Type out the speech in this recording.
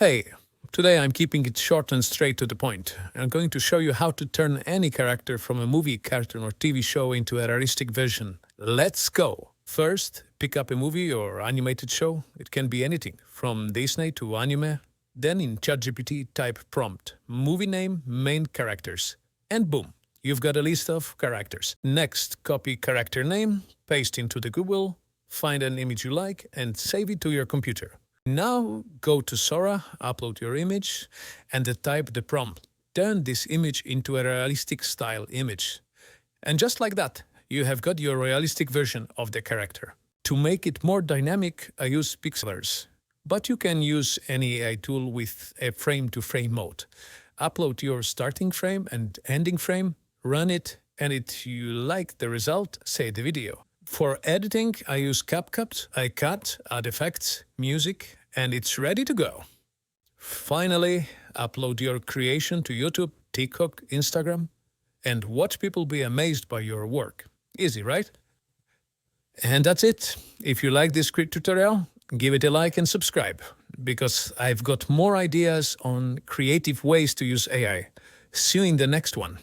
Hey, today I'm keeping it short and straight to the point. I'm going to show you how to turn any character from a movie, cartoon or TV show into a realistic version. Let's go! First, pick up a movie or animated show. It can be anything, from Disney to anime. Then in ChatGPT type prompt, movie name, main characters. And boom, you've got a list of characters. Next, copy character name, paste into the Google, find an image you like and save it to your computer. Now go to Sora, upload your image, and type the prompt. Turn this image into a realistic style image. And just like that, you have got your realistic version of the character. To make it more dynamic, I use Pixverse. But you can use any AI tool with a frame-to-frame mode. Upload your starting frame and ending frame, run it, and if you like the result, save the video. For editing, I use CapCut. I cut, add effects, music, and it's ready to go. Finally, upload your creation to YouTube, TikTok, Instagram, and watch people be amazed by your work. Easy, right? And that's it. If you like this quick tutorial, give it a like and subscribe, because I've got more ideas on creative ways to use AI. See you in the next one.